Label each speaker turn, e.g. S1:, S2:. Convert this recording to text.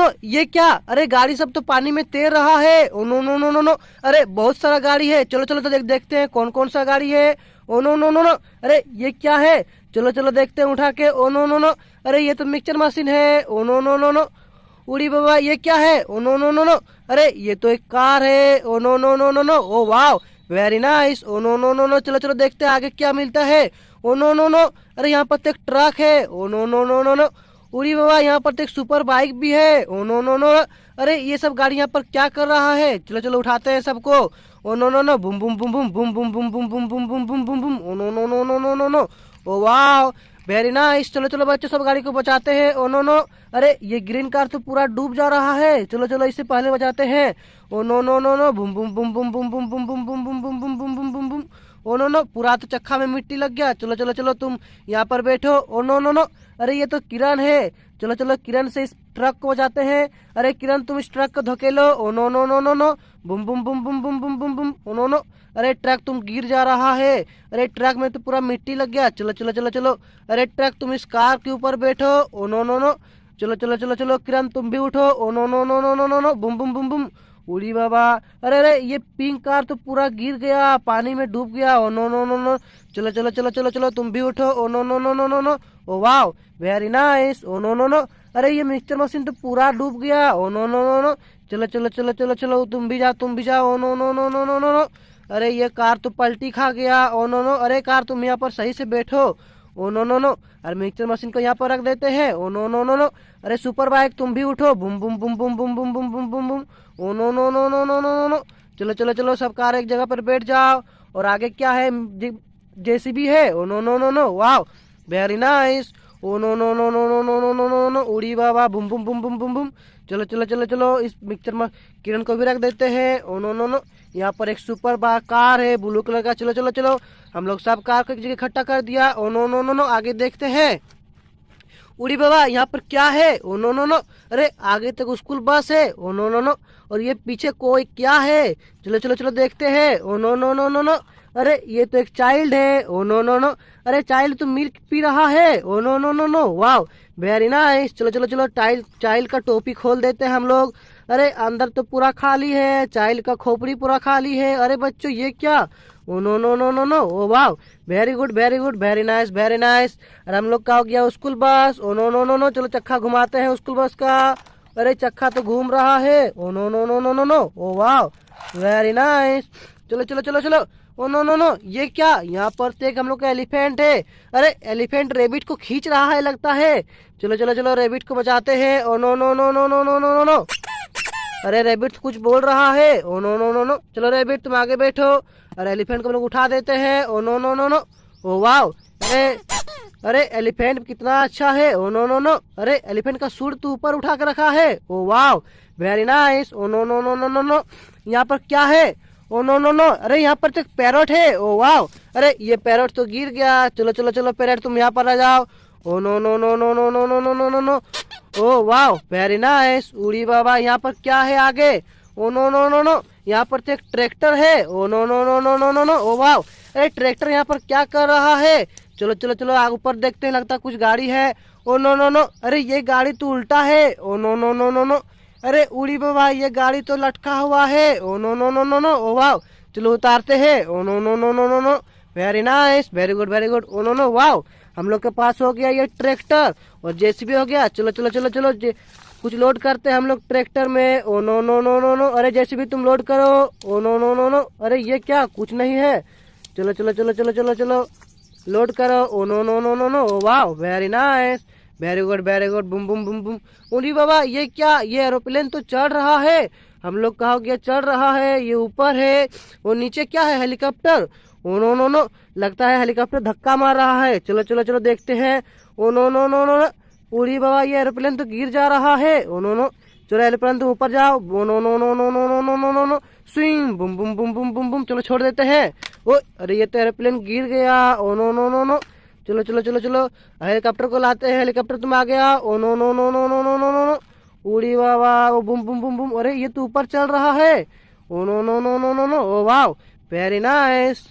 S1: No, ये क्या? अरे गाड़ी सब तो पानी में तैर रहा है। Oh no no no no no, अरे बहुत सारा गाड़ी है। चलो चलो तो देखते हैं कौन कौन सा गाड़ी है। Oh no no no no, अरे ये क्या है? चलो चलो देखते हैं उठा के। ओ नो नो नो, अरे ये तो मिक्सचर मशीन है। Oh no no no no, उड़ी बाबा ये क्या है? Oh no no no no, अरे ये तो एक कार है। Oh no no no no no, oh wow very nice. Oh no no no no, चलो चलो देखते हैं आगे क्या मिलता है। ओ नो नो नो, अरे यहाँ पर तो एक ट्रक है। Oh no no no no no, उड़ी बाबा यहाँ पर तो एक सुपर बाइक भी है। ओ नो नो नो, अरे ये सब गाड़ी यहाँ पर क्या कर रहा है? चलो चलो उठाते हैं सबको। ओ no no no, boom boom boom boom boom boom boom boom boom boom boom boom boom boom. Oh no no no no no no no, oh wow very nice. चलो चलो बच्चों सब गाड़ी को बचाते हैं। ओ नो नो, अरे ये ग्रीन कार तो पूरा डूब जा रहा है। चलो चलो इससे पहले बचाते हैं। Oh no no no no, boom boom boom boom boom boom boom boom boom boom boom boom boom boom boom boom. Oh no no, पूरा तो चक्का में मिट्टी लग गया। चलो चलो चलो तुम यहाँ पर बैठो। ओ नो नो नो, अरे ये तो किरण है। चलो चलो किरण से इस ट्रक को बचाते हैं। अरे किरण तुम इस ट्रक को धकेलो। Oh no no no no no, boom boom boom boom boom boom boom boom. Oh no no, अरे ट्रक तुम गिर जा रहा है। अरे ट्रक में तो पूरा मिट्टी लग गया। चलो चलो चलो चलो, अरे ट्रक तुम इस कार के ऊपर बैठो। ओ नो नो नो, चलो चलो चलो चलो किरण तुम भी उठो। Oh no no no no no no no, boom boom boom Bum, उड़ी बाबा। अरे अरे ये पिंक कार तो पूरा गिर गया, पानी में डूब गया। Oh no no no no, चलो चलो चलो चलो चलो तुम भी उठो। Oh no no no no no no, oh wow very nice. Oh no no no, अरे ये मिक्सचर मशीन तो पूरा डूब गया। Oh no no no no, चलो चलो चलो चलो चलो तुम भी जाओ तुम भी जाओ। Oh no no no no no no no, अरे ये कार तो पलटी खा गया। ओ नो नो, अरे कार तुम यहाँ पर सही से बैठो। ओ नो नो नो, अरे मिक्सचर मशीन को यहाँ पर रख देते हैं। Oh no no no no, अरे सुपर बाइक तुम भी उठो। Bum boom boom boom boom boom boom boom boom boom. Oh no no no no no no no no, चलो चलो चलो सब कार एक जगह पर बैठ जाओ। और आगे क्या है? जेसीबी है। Oh no no no no, wow very nice. Oh no no no no no no no no no no, उड़ी बाबा Bum boom boom boom boom Bum. चलो चलो चलो चलो इस मिक्सचर में किरण को भी रख देते हैं। ओ नो नो नो, यहाँ पर एक सुपर कार है ब्लू कलर का। चलो चलो चलो, हम लोग सब कार को एक जगह इकट्ठा कर दिया। Oh no no no no, आगे देखते हैं। उड़ी बाबा यहाँ पर क्या है? ओ नो नो नो, अरे आगे तक स्कूल बस है। ओ नो नो नो, और ये पीछे कोई क्या है? चलो चलो चलो देखते हैं। Oh no no no no no, अरे ये तो एक चाइल्ड है। ओ नो नो नो, अरे चाइल्ड तो मिल्क पी रहा है। Oh no no no no, wow very nice. चलो चलो चलो चाइल्ड का टोपी खोल देते हैं हम लोग। अरे अंदर तो पूरा खाली है, चाइल्ड का खोपड़ी पूरा खाली है। अरे बच्चों ये क्या? Oh no no no no no, oh wow very good very good, very nice very nice. और हम लोग का हो गया school bus. Oh no no no no, चलो चक्का घुमाते हैं स्कूल बस का। अरे चक्का तो घूम रहा है। Oh no no no no no no, oh wow very nice. चलो चलो चलो चलो, ओ नो नो नो, ये क्या? यहाँ पर तो एक हम लोग का एलिफेंट है। अरे एलिफेंट रेबिट को खींच रहा है लगता है। चलो चलो चलो रेबिट को बचाते हैं। Oh no no no no no no no no no, अरे रेबिट कुछ बोल रहा है। Oh no no no no, चलो रेबिट तुम आगे बैठो। अरे एलिफेंट को हम लोग उठा देते हैं। Oh no no no no, oh wow, अरे अरे एलिफेंट कितना अच्छा है। ओ नो नो नो, अरे एलिफेंट का सूंड तो ऊपर उठा के रखा है। Oh wow very nice. Oh no no no no no no, यहाँ पर क्या है? ओ नो नो नो, अरे यहाँ पर तो एक पैरोट है। ओ वाओ, अरे ये पैरोट तो गिर गया। चलो चलो चलो पैरोट तुम यहाँ पर आ जाओ। Oh no no no no no no no no no no no, oh wow very nice. उड़ी बाबा यहाँ पर क्या है आगे? Oh no no no no, यहाँ पर तो एक ट्रैक्टर है। Oh no no no no no no no, oh wow, अरे ट्रैक्टर यहाँ पर क्या कर रहा है? चलो चलो चलो आगे ऊपर देखते हैं, लगता है कुछ गाड़ी है। ओ नो नो नो, अरे ये गाड़ी तो उल्टा है। Oh no no no no no, अरे उड़ी बाबा ये गाड़ी तो लटका हुआ है। Oh no no no no no, oh wow, चलो उतारते हैं। Oh no no no no no no, very nice very good very good. Oh no no, wow हम लोग के पास हो गया ये ट्रैक्टर और जेसीबी हो गया। चलो चलो चलो चलो कुछ लोड करते हैं हम लोग ट्रैक्टर में। Oh no no no no no, अरे जेसीबी तुम लोड करो। Oh no no no no, अरे ये क्या? कुछ नहीं है। चलो चलो चलो चलो चलो चलो लोड करो। Oh no no no no no, wow very nice very good, boom boom boom Bum. उड़ी बाबा ये क्या? ये एरोप्लेन तो चढ़ रहा है। हम लोग कहा गया चढ़ रहा है, ये ऊपर है। वो नीचे क्या है? Helicopter. Oh no no no, लगता है हेलीकॉप्टर धक्का मार रहा है। चलो चलो चलो देखते हैं। Oh no no no no, उड़ी बाबा ये एरोप्लेन तो गिर जा रहा है। ओ नो नो, चलो एरोप्लेन तुम ऊपर जाओ। Oh no no no no no no no no no no, swing boom boom boom boom boom Bum, चलो छोड़ देते हैं। ओ अरे ये तो एरोप्लेन गिर गया। Oh no no no no, चलो चलो चलो चलो हेलीकॉप्टर को लाते हैं। हेलीकॉप्टर तुम आ गया। Oh no no no no no no no no no, उड़ी बाबा वो बुम बुम बुम बुम, अरे ये तो ऊपर चल रहा है। Oh no no no no no no, oh wow very nice.